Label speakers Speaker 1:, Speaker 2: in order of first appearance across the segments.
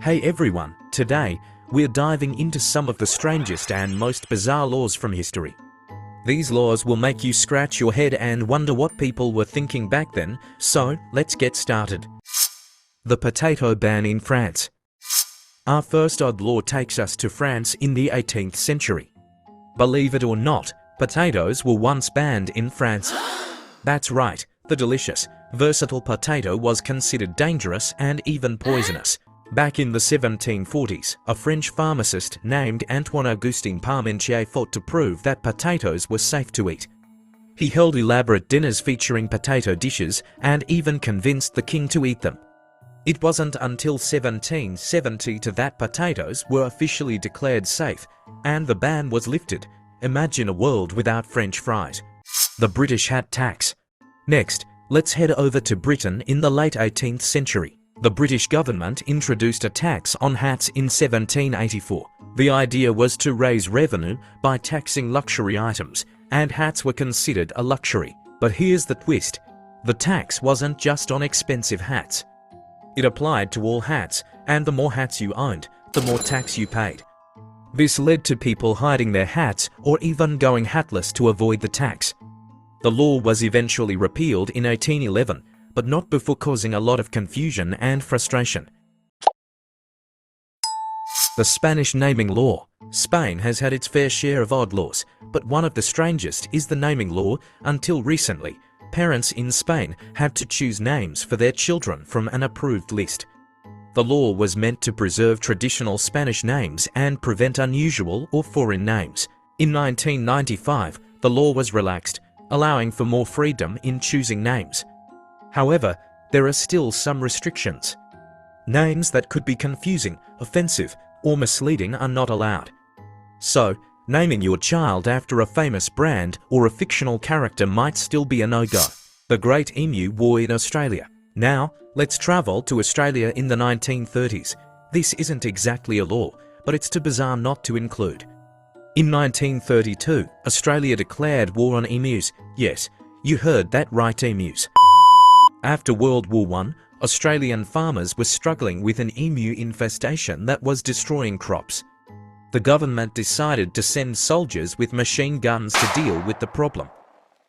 Speaker 1: Hey everyone, today, we're diving into some of the strangest and most bizarre laws from history. These laws will make you scratch your head and wonder what people were thinking back then, so let's get started. The potato ban in France. Our first odd law takes us to France in the 18th century. Believe it or not, potatoes were once banned in France. That's right, the delicious, versatile potato was considered dangerous and even poisonous. Back in the 1740s, a French pharmacist named Antoine-Augustin Parmentier fought to prove that potatoes were safe to eat. He held elaborate dinners featuring potato dishes and even convinced the king to eat them. It wasn't until 1770 that potatoes were officially declared safe, and the ban was lifted. Imagine a world without French fries. The British hat tax. Next, let's head over to Britain in the late 18th century. The British government introduced a tax on hats in 1784. The idea was to raise revenue by taxing luxury items, and hats were considered a luxury. But here's the twist. The tax wasn't just on expensive hats. It applied to all hats, and the more hats you owned, the more tax you paid. This led to people hiding their hats or even going hatless to avoid the tax. The law was eventually repealed in 1811, but not before causing a lot of confusion and frustration. The Spanish naming law. Spain has had its fair share of odd laws, but one of the strangest is the naming law. Until recently, parents in Spain had to choose names for their children from an approved list. The law was meant to preserve traditional Spanish names and prevent unusual or foreign names. In 1995, the law was relaxed, allowing for more freedom in choosing names. However, there are still some restrictions. Names that could be confusing, offensive, or misleading are not allowed. So, naming your child after a famous brand or a fictional character might still be a no-go. The Great Emu War in Australia. Now, let's travel to Australia in the 1930s. This isn't exactly a law, but it's too bizarre not to include. In 1932, Australia declared war on emus. Yes, you heard that right, emus. After World War I, Australian farmers were struggling with an emu infestation that was destroying crops. The government decided to send soldiers with machine guns to deal with the problem.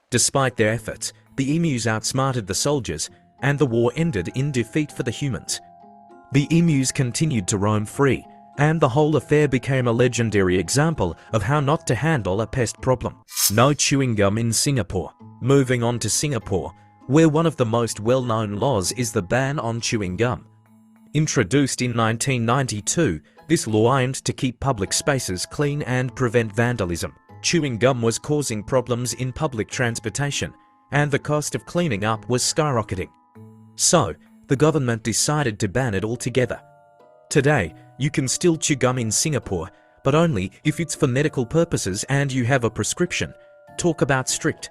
Speaker 1: Despite their efforts, the emus outsmarted the soldiers, and the war ended in defeat for the humans. The emus continued to roam free, and the whole affair became a legendary example of how not to handle a pest problem. No chewing gum in Singapore. Moving on to Singapore, where one of the most well-known laws is the ban on chewing gum. Introduced in 1992, this law aimed to keep public spaces clean and prevent vandalism. Chewing gum was causing problems in public transportation, and the cost of cleaning up was skyrocketing. So, the government decided to ban it altogether. Today, you can still chew gum in Singapore, but only if it's for medical purposes and you have a prescription. Talk about strict.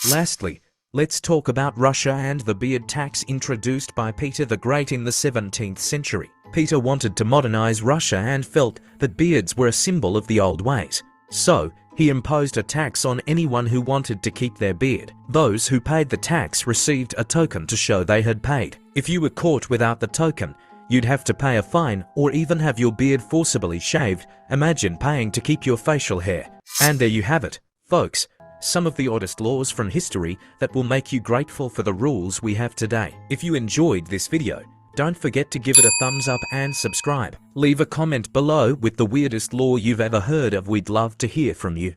Speaker 1: Lastly, let's talk about Russia and the beard tax introduced by Peter the Great in the 17th century. Peter wanted to modernize Russia and felt that beards were a symbol of the old ways. So, he imposed a tax on anyone who wanted to keep their beard. Those who paid the tax received a token to show they had paid. If you were caught without the token, you'd have to pay a fine or even have your beard forcibly shaved. Imagine paying to keep your facial hair. And there you have it, folks. Some of the oddest laws from history that will make you grateful for the rules we have today. If you enjoyed this video, don't forget to give it a thumbs up and subscribe. Leave a comment below with the weirdest law you've ever heard of. We'd love to hear from you.